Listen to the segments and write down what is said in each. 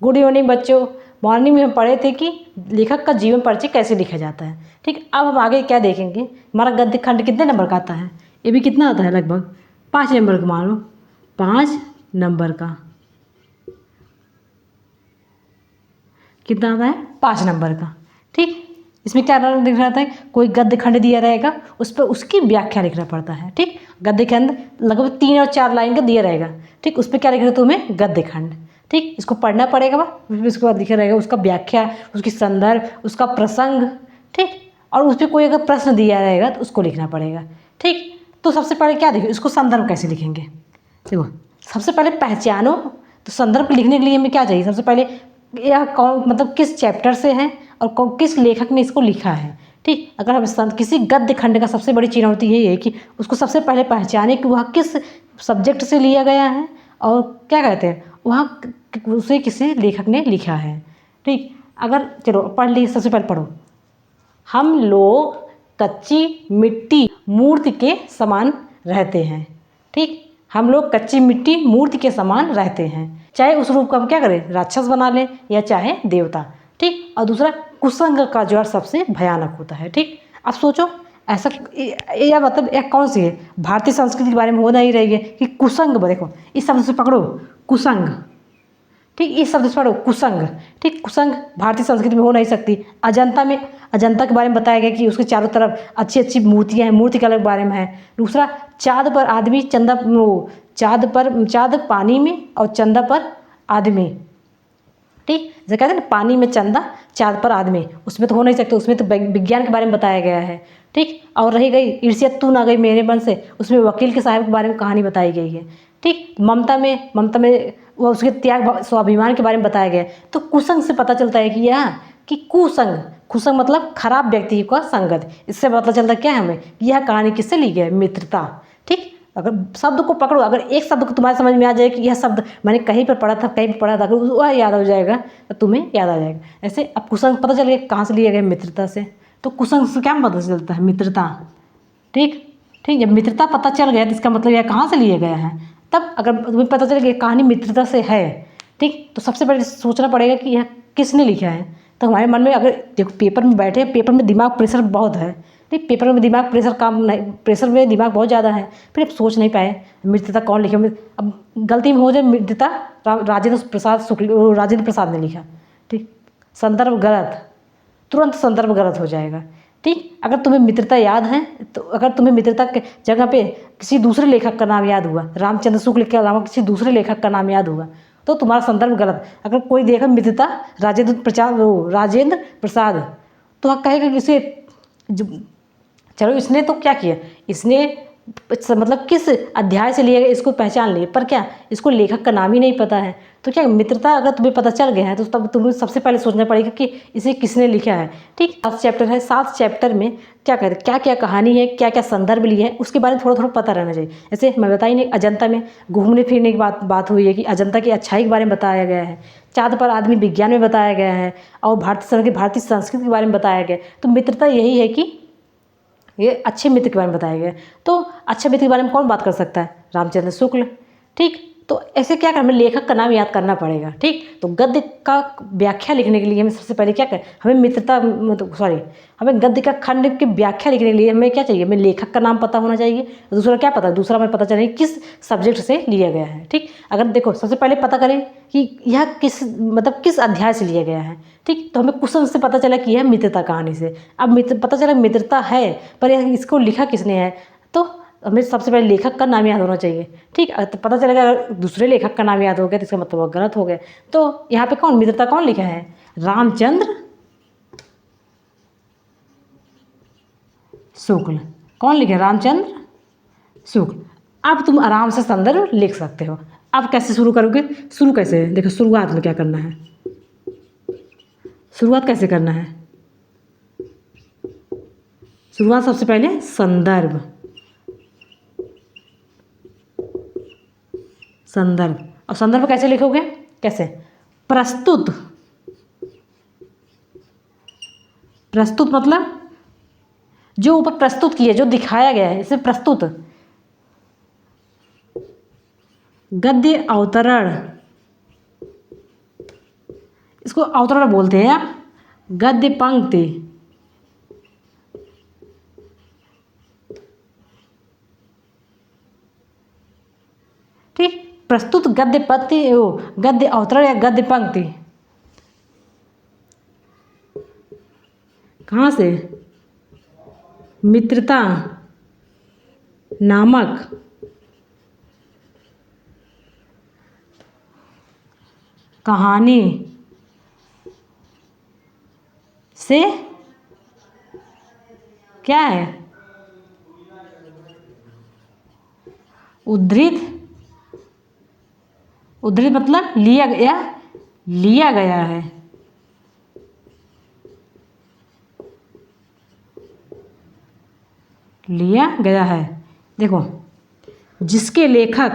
Good evening बच्चों। Morning में हम पढ़े थे कि लेखक का जीवन परिचय कैसे लिखा जाता है। ठीक, अब हम आगे क्या देखेंगे, हमारा गद्य खंड कितने नंबर का आता है। ये भी कितना आता है, लगभग 5 नंबर का, मान लो 5 नंबर का। कितना आता है, 5 नंबर का। ठीक, इसमें क्या लिख रहा था, कोई गद्य खंड दिया रहेगा, उस पर उसकी व्याख्या लिखना पड़ता है। ठीक, गद्य खंड लगभग 3 और 4 लाइन का दिया रहेगा। ठीक, उस पर क्या लिख रहा है तुम्हें, गद्य खंड। ठीक, इसको पढ़ना पड़ेगा, उसके बाद लिखा रहेगा उसका व्याख्या, उसकी संदर्भ, उसका प्रसंग। ठीक, और उस पर कोई अगर प्रश्न दिया रहेगा तो उसको लिखना पड़ेगा। ठीक, तो सबसे पहले क्या देखो, इसको संदर्भ कैसे लिखेंगे। देखो, सबसे पहले पहचानो, तो संदर्भ लिखने के लिए हमें क्या चाहिए, सबसे पहले यह कौन, मतलब किस चैप्टर से है और किस लेखक ने इसको लिखा है। ठीक, अगर हम किसी गद्य खंड का सबसे बड़ी चुनौती यही है कि उसको सबसे पहले पहचाने कि वह किस सब्जेक्ट से लिया गया है और क्या कहते हैं वहाँ उसे किसी लेखक ने लिखा है। ठीक, अगर चलो पढ़ ली, सबसे पहले पढ़ो, हम लोग कच्ची मिट्टी मूर्ति के समान रहते हैं। ठीक, हम लोग कच्ची मिट्टी मूर्ति के समान रहते हैं, चाहे उस रूप का हम क्या करें, राक्षस बना लें या चाहे देवता। ठीक, और दूसरा कुसंग का ज्वर सबसे भयानक होता है। ठीक, अब सोचो ऐसा यह मतलब यह कौन सी है, भारतीय संस्कृति के बारे में हो नहीं रही है कि कुसंग, देखो इस शब्द से पकड़ो, कुसंग। ठीक, इस शब्द से पढ़ो, कुसंग। ठीक, कुसंग भारतीय संस्कृति में हो नहीं सकती। अजंता के बारे में बताया गया कि उसके चारों तरफ अच्छी अच्छी मूर्तियाँ हैं, मूर्ति कला के बारे में है। दूसरा, चाँद पर आदमी, चाँद पानी में और चंदा पर आदमी। ठीक, जैसे कहते हैं ना, पानी में चंदा, चाँद पर आदमी, उसमें तो हो नहीं सकते, उसमें तो विज्ञान के बारे में बताया गया है। ठीक, और रही गई ईर्ष्या तू ना गई मेरे मन से, उसमें वकील के साहब के बारे में कहानी बताई गई है। ठीक, ममता में वो उसके त्याग स्वाभिमान के बारे में बताया गया है। तो कुसंग से पता चलता है कि यह कि कुसंग मतलब खराब व्यक्ति का संगत। इससे पता चलता क्या है हमें, यह कहानी किससे ली गई है, मित्रता। ठीक, अगर शब्द को पकड़ो, अगर एक शब्द को तुम्हारे समझ में आ जाए कि यह शब्द मैंने कहीं पर पढ़ा था, अगर वह याद हो जाएगा तो तुम्हें याद आ जाएगा। ऐसे अब कुसंग पता चल गया कहाँ से लिया गया, मित्रता से। तो कुसंग से क्या पता चलता है, मित्रता। ठीक, ठीक, जब मित्रता पता चल गया तो इसका मतलब यह कहाँ से लिया गया है। तब अगर तुम्हें पता चल गया कहानी मित्रता से है, ठीक, तो सबसे पहले सोचना पड़ेगा कि यह किसने लिखा है। तो हमारे मन में, अगर देखो पेपर में बैठे, पेपर में दिमाग प्रेशर बहुत है। ठीक, पेपर में दिमाग प्रेशर काम नहीं, प्रेशर में दिमाग बहुत ज़्यादा है, फिर आप सोच नहीं पाए मित्रता कौन लिखे। अब गलती में हो जाए मित्रता राजेंद्र प्रसाद ने लिखा। ठीक, संदर्भ गलत, तुरंत संदर्भ गलत हो जाएगा। ठीक, अगर तुम्हें मित्रता याद है, तो अगर तुम्हें मित्रता के जगह पे किसी दूसरे लेखक का नाम याद हुआ, रामचंद्र शुक्ल के अलावा किसी दूसरे लेखक का नाम याद हुआ, तो तुम्हारा संदर्भ गलत। अगर कोई देखा मित्रता राजेंद्र प्रसाद, तो वह कहेगा कि इसे चलो इसने तो क्या किया, इसने मतलब किस अध्याय से लिया गया इसको पहचान लिए, पर क्या इसको लेखक का नाम ही नहीं पता है। तो क्या मित्रता अगर तुम्हें पता चल गया है तो तब तुम्हें सबसे पहले सोचना पड़ेगा कि इसे किसने लिखा है। ठीक, 7 चैप्टर है, 7 चैप्टर में क्या कहते, क्या क्या कहानी है, क्या क्या संदर्भ लिए है, उसके बारे में थोड़ा थोड़ा पता रहना चाहिए। जैसे मैं बताई नहीं, अजंता में घूमने फिरने की बात हुई है कि अजंता की अच्छाई के बारे में बताया गया है, चाँद पर आदमी विज्ञान में बताया गया है, और भारतीय संस्कृति के बारे में बताया गया। तो मित्रता यही है कि ये अच्छे मित्र के बारे में बताया गया है। तो अच्छे मित्र के बारे में कौन बात कर सकता है, रामचंद्र शुक्ल। ठीक, तो ऐसे क्या कर, हमें लेखक का नाम याद करना पड़ेगा। ठीक, तो गद्य का व्याख्या लिखने के लिए हमें सबसे पहले क्या करें, हमें गद्य का खंड की व्याख्या लिखने के लिए हमें क्या चाहिए, हमें लेखक का नाम पता होना चाहिए। दूसरा क्या पता, दूसरा हमें पता चले किस सब्जेक्ट से लिया गया है। ठीक, अगर देखो सबसे पहले पता करें कि यह किस अध्याय से लिया गया है। ठीक, तो हमें क्वेश्चन से पता चला कि यह मित्रता कहानी से। अब पता चला मित्रता है, पर इसको लिखा किसने है, तो हमें सबसे पहले लेखक का नाम याद होना चाहिए। ठीक, तो पता चलेगा अगर दूसरे लेखक का नाम याद हो गया तो इसका मतलब वो गलत हो गया। तो यहाँ पे कौन मित्रता कौन लिखा है, रामचंद्र शुक्ल। कौन लिखे, रामचंद्र शुक्ल। अब तुम आराम से संदर्भ लिख सकते हो। अब कैसे शुरू करोगे, शुरू कैसे है, देखो शुरुआत में क्या करना है, शुरुआत कैसे करना है, शुरुआत सबसे पहले संदर्भ, और संदर्भ कैसे लिखोगे, कैसे, प्रस्तुत मतलब जो ऊपर प्रस्तुत किया, जो दिखाया गया है, इसे प्रस्तुत। गद्य अवतरण, इसको अवतरण बोलते हैं या गद्य पंक्ति। ठीक, प्रस्तुत गद्य पंक्ति गद्य अवतरण या गद्य पंक्ति कहाँ से? मित्रता नामक कहानी से क्या है? उद्धृत, उद्धृत मतलब लिया गया, लिया गया है। लिया गया है। देखो, जिसके लेखक,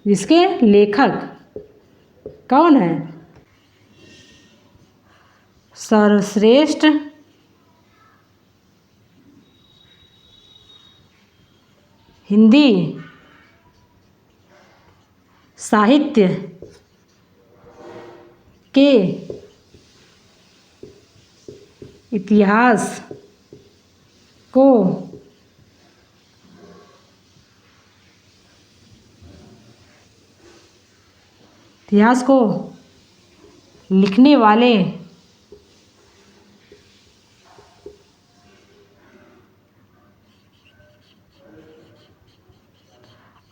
जिसके लेखक कौन है? सर्वश्रेष्ठ हिंदी साहित्य के इतिहास को लिखने वाले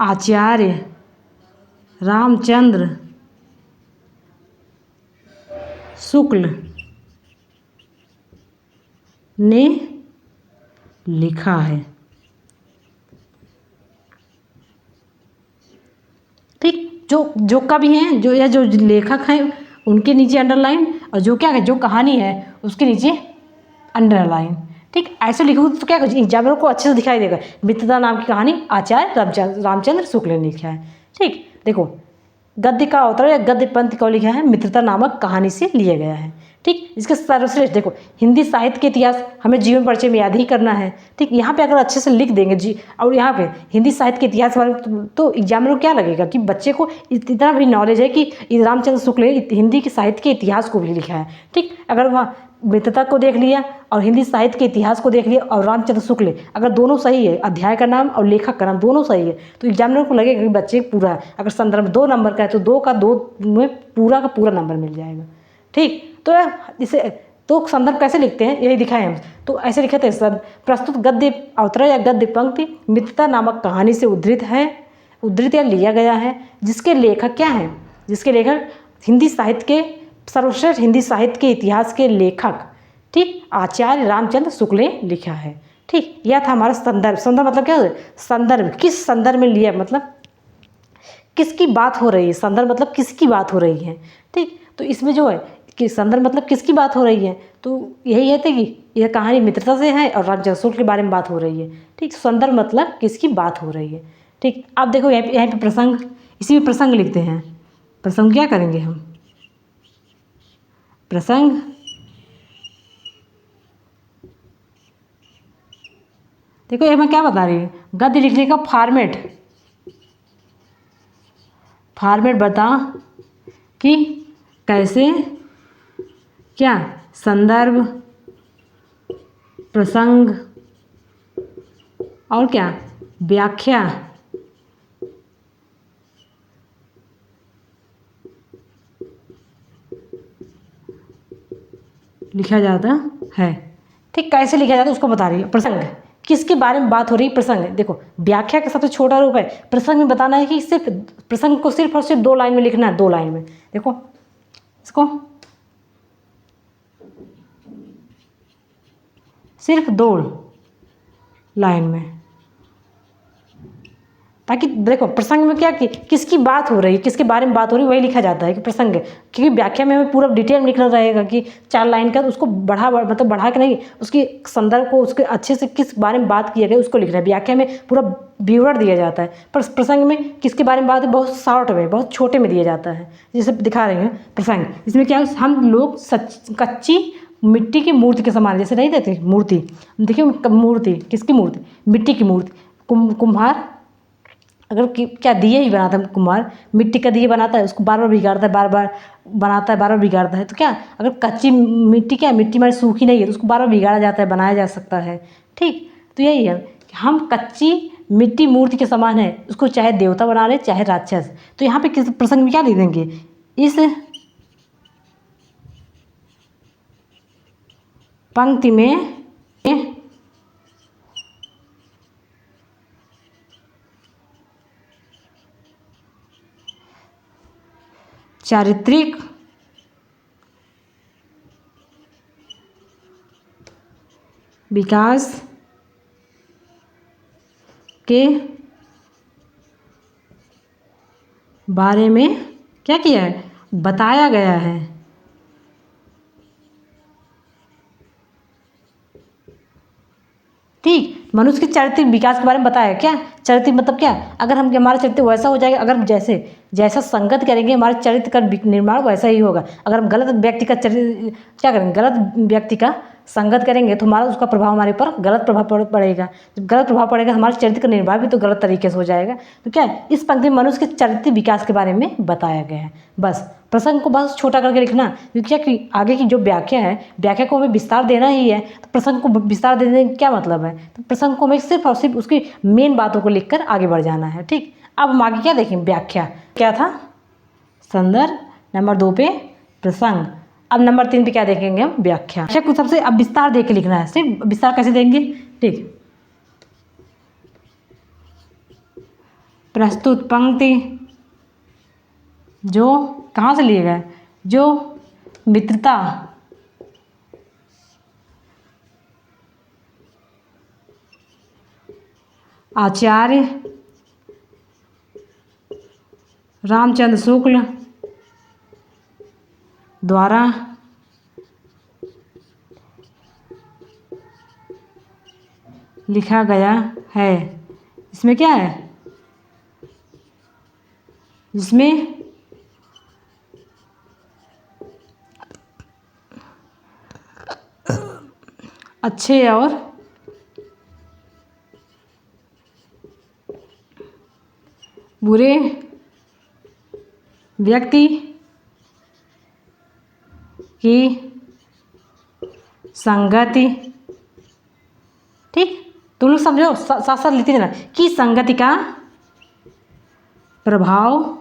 आचार्य रामचंद्र शुक्ल ने लिखा है। ठीक, जो का भी हैं, जो या जो लेखक हैं उनके नीचे अंडरलाइन, और जो क्या है, जो कहानी है उसके नीचे अंडरलाइन। ठीक, ऐसे लिखो तो क्या एग्जामिनर को अच्छे से दिखाई देगा। मित्रता नाम की कहानी आचार्य रामचंद्र शुक्ल ने लिखा है। ठीक, देखो, गद्य का अवतरण या गद्य पंक्ति को लिखा है, मित्रता नामक कहानी से लिया गया है। ठीक, इसके सर्वश्रेष्ठ, देखो हिंदी साहित्य के इतिहास हमें जीवन परिचय में याद ही करना है। ठीक, यहाँ पे अगर अच्छे से लिख देंगे जी, और यहाँ पे हिंदी साहित्य के इतिहास वाले तो एग्जामिनर को क्या लगेगा कि बच्चे को इतना भी नॉलेज है कि रामचंद्र शुक्ल ने हिंदी के साहित्य के इतिहास को भी लिखा है। ठीक, अगर वह मित्रता को देख लिया और हिंदी साहित्य के इतिहास को देख लिया और रामचंद्र शुक्ल, अगर दोनों सही है, अध्याय का नाम और लेखक का नाम दोनों सही है, तो एग्जामिनर को लगेगा कि बच्चे पूरा है। अगर संदर्भ 2 नंबर का है तो 2 का 2 में पूरा का पूरा नंबर मिल जाएगा। ठीक, तो इसे तो संदर्भ कैसे लिखते हैं यही दिखाएं हम। तो ऐसे लिखे थे, प्रस्तुत गद्य अवतरण या गद्य पंक्ति मित्रता नामक कहानी से उद्धृत है, उद्धृत या लिया गया है, जिसके लेखक क्या हैं? जिसके लेखक हिंदी साहित्य के सर्वश्रेष्ठ हिंदी साहित्य के इतिहास के लेखक, ठीक, आचार्य रामचंद्र शुक्ल ने लिखा है। ठीक, यह था हमारा संदर्भ। संदर्भ मतलब क्या है? संदर्भ, किस संदर्भ में लिया, मतलब किसकी बात हो रही है। संदर्भ मतलब किसकी बात हो रही है। ठीक, तो इसमें जो है कि संदर्भ मतलब किसकी बात हो रही है, तो यही है कि यह कहानी मित्रता से है और रामचंद्र शुक्ल के बारे में बात हो रही है। ठीक, संदर्भ मतलब किसकी बात हो रही है। ठीक, अब देखो यहाँ पे प्रसंग, इसी में प्रसंग लिखते हैं। प्रसंग क्या करेंगे हम? प्रसंग देखो ये मैं क्या बता रही हूँ, गद्य लिखने का फॉर्मेट, फॉर्मेट बता कि कैसे, क्या, संदर्भ, प्रसंग और क्या, व्याख्या लिखा जाता है। ठीक, कैसे लिखा जाता है उसको बता रही है। प्रसंग किसके बारे में बात हो रही है? प्रसंग। देखो, व्याख्या का सबसे छोटा रूप है। प्रसंग में बताना है कि सिर्फ प्रसंग को सिर्फ और सिर्फ 2 लाइन में लिखना है। 2 लाइन में, देखो इसको सिर्फ 2 लाइन में, ताकि देखो प्रसंग में क्या कि किसकी बात हो रही है, किसके बारे में बात हो रही है, वही लिखा जाता है कि प्रसंग है। क्योंकि व्याख्या में हमें पूरा डिटेल में लिखना रहेगा कि 4 लाइन का, उसको मतलब बढ़ा के नहीं, उसकी संदर्भ को उसके अच्छे से किस बारे में बात किया गया उसको लिखना है। व्याख्या में पूरा विवरण दिया जाता है, पर प्रसंग में किसके बारे में बात है बहुत शॉर्ट में, बहुत छोटे में दिया जाता है। जैसे दिखा रहे हैं प्रसंग, इसमें क्या है, हम लोग कच्ची मिट्टी की मूर्ति के समान, जैसे नहीं देते मूर्ति, देखिए मूर्ति किसकी मूर्ति? मिट्टी की मूर्ति। कुम्हार अगर क्या दिए ही बनाता है कुम्हार, मिट्टी का दिए बनाता है, उसको बार बार बिगाड़ता है, बार बार बनाता है, बार बार बिगाड़ता है, तो क्या अगर कच्ची मिट्टी, क्या मिट्टी हमारी सूखी नहीं है तो उसको बार बार बिगाड़ा जाता है, बनाया जा सकता है। ठीक, तो यही है कि हम कच्ची मिट्टी मूर्ति के समान है, उसको चाहे देवता बना ले चाहे राक्षस। तो यहाँ पे किस प्रसंग में क्या लिख देंगे, इस पंक्ति में चारित्रिक विकास के बारे में क्या किया है, बताया गया है। ठीक, मनुष्य के चारित्रिक विकास के बारे में बताया क्या, चारित्रिक मतलब क्या, अगर हम हमारा चरित्र वैसा हो जाएगा, अगर हम जैसा संगत करेंगे हमारे चरित्र का निर्माण वैसा ही होगा। अगर हम गलत व्यक्ति का चरित्र क्या करेंगे, गलत व्यक्ति का संगत करेंगे तो हमारा उसका प्रभाव हमारे ऊपर गलत प्रभाव पड़ेगा। जब गलत प्रभाव पड़ेगा हमारे चरित्र का निर्माण भी तो गलत तरीके से हो जाएगा। तो क्या है, इस पंक्ति में मनुष्य के चारित्रिक विकास के बारे में बताया गया है। बस प्रसंग को बस छोटा करके लिखना, क्योंकि क्या कि आगे की जो व्याख्या है, व्याख्या को हमें विस्तार देना ही है, तो प्रसंग को विस्तार देने का क्या मतलब है, तो प्रसंग को हमें सिर्फ और सिर्फ उसकी मेन बातों को लिखकर आगे बढ़ जाना है। ठीक, अब हम आगे क्या देखें, व्याख्या क्या था, संदर्भ, नंबर 2 पे प्रसंग, अब नंबर 3 पे क्या देखेंगे हम, व्याख्या। व्याख्या को सबसे अब विस्तार दे के लिखना है। सिर्फ विस्तार कैसे देंगे, ठीक, प्रस्तुत पंक्ति जो कहाँ से लिए गए, जो मित्रता आचार्य रामचंद्र शुक्ल द्वारा लिखा गया है। इसमें क्या है, जिसमें अच्छे और बुरे व्यक्ति की संगति, ठीक, तुम लोग समझो, साथ साथ लिखते जाना, कि संगति का प्रभाव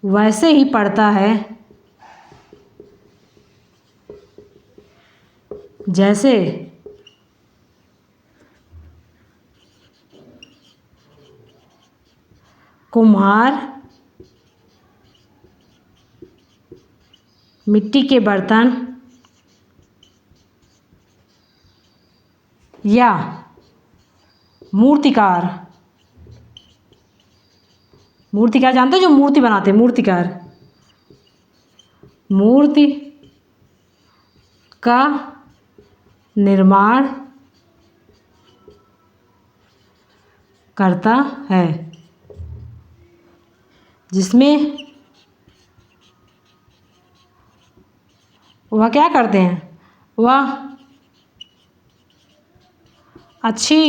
वैसे ही पड़ता है जैसे कुम्हार मिट्टी के बर्तन या मूर्तिकार जानते हो, जो मूर्ति बनाते हैं, मूर्तिकार, मूर्ति का निर्माण करता है, जिसमें वह क्या करते हैं, वह अच्छी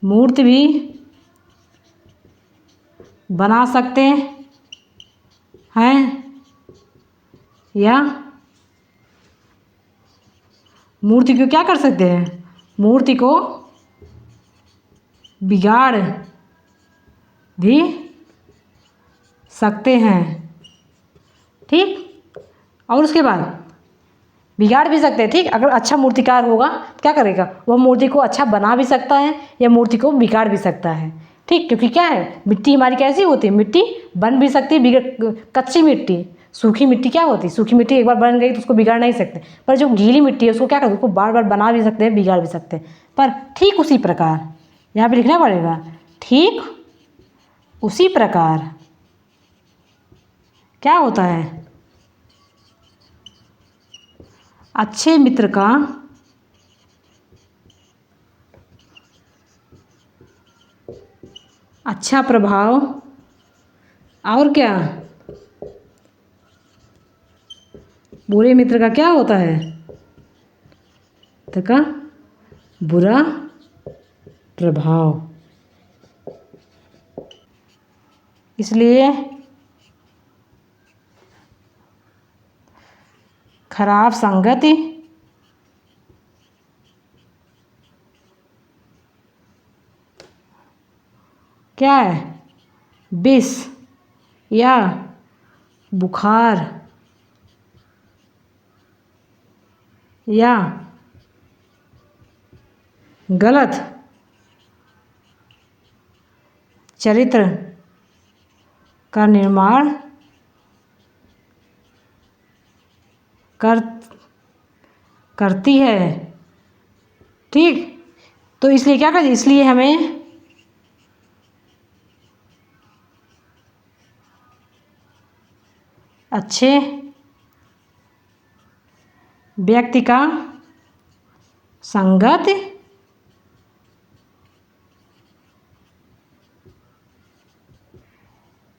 मूर्ति भी बना सकते हैं या मूर्ति को क्या कर सकते हैं, मूर्ति को बिगाड़ भी सकते हैं। ठीक, और उसके बाद बिगाड़ भी सकते हैं। ठीक, अगर अच्छा मूर्तिकार होगा तो क्या करेगा, वह मूर्ति को अच्छा बना भी सकता है या मूर्ति को बिगाड़ भी सकता है। ठीक, क्योंकि क्या है, मिट्टी हमारी कैसी होती है, मिट्टी बन भी सकती है, बिगड़, कच्ची मिट्टी, सूखी मिट्टी क्या होती है, सूखी मिट्टी एक बार बन गई तो उसको बिगाड़ नहीं सकते, पर जो गीली मिट्टी है उसको क्या करते हैं, उसको बार बार बना भी सकते हैं, बिगाड़ भी सकते हैं। पर ठीक उसी प्रकार यहाँ पे लिखना पड़ेगा, ठीक उसी प्रकार क्या होता है, अच्छे मित्र का अच्छा प्रभाव और क्या, बुरे मित्र का क्या होता है, का बुरा प्रभाव, इसलिए खराब संगति क्या है, विष या बुखार या गलत चरित्र का निर्माण करती है। ठीक, तो इसलिए क्या करें, इसलिए हमें अच्छे व्यक्ति का संगत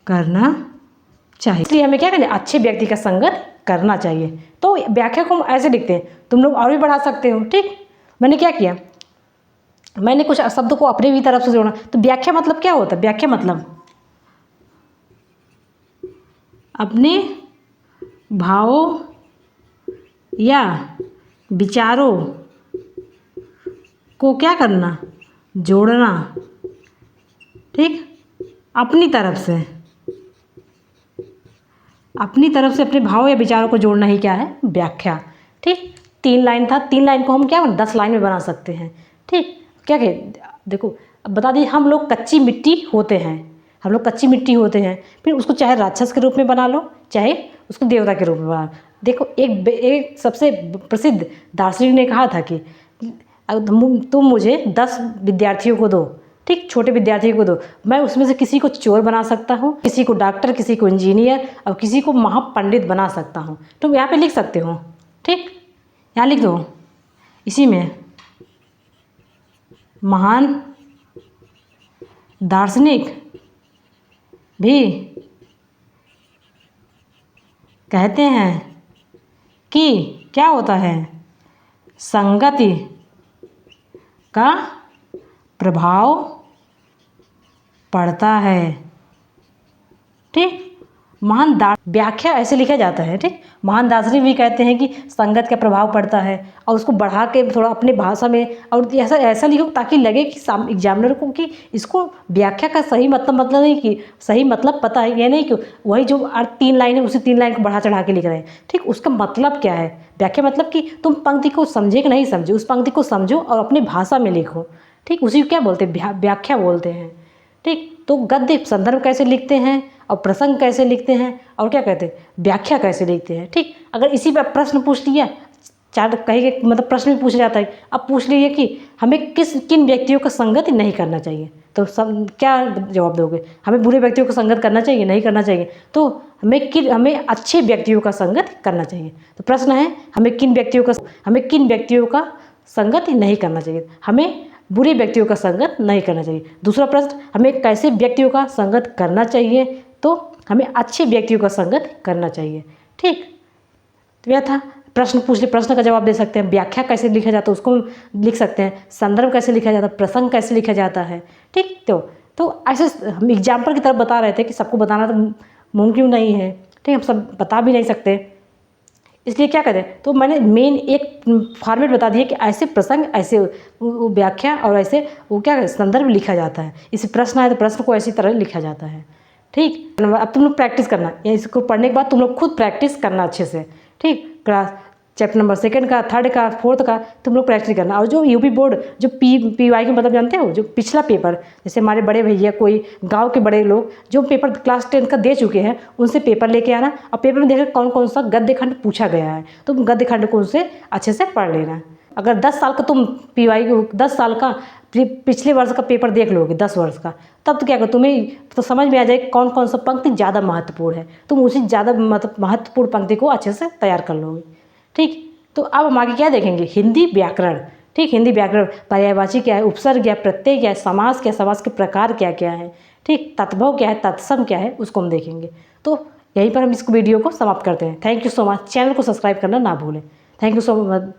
करना चाहिए। इसलिए हमें क्या करना, अच्छे व्यक्ति का संगत करना चाहिए। तो व्याख्या को हम ऐसे लिखते हैं, तुम लोग और भी बढ़ा सकते हो। ठीक, मैंने क्या किया, मैंने कुछ शब्द को अपने भी तरफ से जोड़ा। तो व्याख्या मतलब क्या होता है, व्याख्या मतलब अपने भावों या विचारों को क्या करना, जोड़ना। ठीक, अपनी तरफ से अपने भाव या विचारों को जोड़ना ही क्या है, व्याख्या। ठीक, 3 लाइन था, 3 लाइन को हम क्या 10 लाइन में बना सकते हैं। ठीक, क्या कहे, देखो अब बता दीजिए, हम लोग कच्ची मिट्टी होते हैं, फिर उसको चाहे राक्षस के रूप में बना लो, चाहे उसको देवता के रूप में बना लो। देखो एक सबसे प्रसिद्ध दार्शनिक ने कहा था कि तुम मुझे 10 विद्यार्थियों को दो, ठीक, छोटे विद्यार्थियों को दो, मैं उसमें से किसी को चोर बना सकता हूँ, किसी को डॉक्टर, किसी को इंजीनियर और किसी को महापंडित बना सकता हूँ। तुम यहाँ पे लिख सकते हो। ठीक, यहाँ लिख दो, इसी में महान दार्शनिक भी कहते हैं कि क्या होता है, संगति का प्रभाव पड़ता है। ठीक, व्याख्या ऐसे लिखा जाता है। ठीक, महान दार्शनिक भी कहते हैं कि संगत का प्रभाव पड़ता है, और उसको बढ़ा के थोड़ा अपने भाषा में और ऐसा लिखो ताकि लगे कि एग्जामिनर को कि इसको व्याख्या का सही मतलब नहीं, कि सही मतलब पता है, ये नहीं कि वही जो 3 लाइन है उसी 3 लाइन को बढ़ा चढ़ा के लिख रहे हैं। ठीक, उसका मतलब क्या है, व्याख्या मतलब कि तुम पंक्ति को समझे कि नहीं समझे, उस पंक्ति को समझो और अपनी भाषा में लिखो। ठीक, उसी को क्या बोलते हैं, व्याख्या बोलते हैं। ठीक, तो गद्य संदर्भ कैसे लिखते हैं और प्रसंग कैसे लिखते हैं और क्या कहते हैं, व्याख्या कैसे लिखते हैं। ठीक, अगर इसी पर प्रश्न पूछ लिया, 4 कहीं मतलब प्रश्न भी पूछा जाता है, अब पूछ लीजिए कि हमें किन व्यक्तियों का संगति नहीं करना चाहिए, तो सब क्या जवाब दोगे, हमें बुरे व्यक्तियों का संगत करना चाहिए, नहीं करना चाहिए। तो हमें अच्छे व्यक्तियों का संगत करना चाहिए। तो प्रश्न है, हमें किन व्यक्तियों का संगत नहीं करना चाहिए, हमें बुरे व्यक्तियों का संगत नहीं करना चाहिए। दूसरा प्रश्न, हमें कैसे व्यक्तियों का संगत करना चाहिए, तो हमें अच्छे व्यक्तियों का संगत करना चाहिए। ठीक, तो यह था, प्रश्न पूछ ले, प्रश्न का जवाब दे सकते हैं, व्याख्या कैसे लिखा जाता है उसको लिख सकते हैं, संदर्भ कैसे लिखा जाता है, प्रसंग कैसे लिखा जाता है। ठीक, तो ऐसे हम एग्जाम्पल की तरफ बता रहे थे कि सबको बताना तो मुमकिन नहीं है। ठीक, हम सब बता भी नहीं सकते, इसलिए क्या करें, तो मैंने मेन एक फॉर्मेट बता दिया कि ऐसे प्रसंग, ऐसे व्याख्या और ऐसे वो क्या संदर्भ लिखा जाता है। इसे प्रश्न आए तो प्रश्न को ऐसी तरह लिखा जाता है। ठीक, अब तुम लोग प्रैक्टिस करना, या इसको पढ़ने के बाद तुम लोग खुद प्रैक्टिस करना अच्छे से। ठीक, क्लास चैप्टर नंबर 2 का, 3rd का, 4th का तुम लोग प्रैक्टिस करना। और जो यूपी बोर्ड जो PY का मतलब जानते हो, जो पिछला पेपर, जैसे हमारे बड़े भैया, कोई गांव के बड़े लोग जो पेपर क्लास 10 का दे चुके हैं, उनसे पेपर लेके आना और पेपर में देखना कौन कौन सा गद्य खंड पूछा गया है, तो गद्य खंड को उनसे अच्छे से पढ़ लेना। अगर 10 साल का तुम PY 10 साल का पिछले वर्ष का पेपर देख लोगे, 10 वर्ष का, तब तो क्या करो, तुम्हें तो समझ में आ जाए कौन कौन सा पंक्ति ज़्यादा महत्वपूर्ण है, तुम उसी ज़्यादा महत्वपूर्ण पंक्ति को अच्छे से तैयार कर लोगे। ठीक, तो अब हम आगे क्या देखेंगे, हिंदी व्याकरण। ठीक, हिंदी व्याकरण, पर्यायवाची क्या है, उपसर्ग क्या है, प्रत्यय क्या है, समास क्या है, समास के प्रकार क्या क्या है, ठीक, तत्भव क्या है, तत्सम क्या है, उसको हम देखेंगे। तो यहीं पर हम इस वीडियो को समाप्त करते हैं। Thank you so much. Channel को सब्सक्राइब करना ना भूलें। Thank you so much.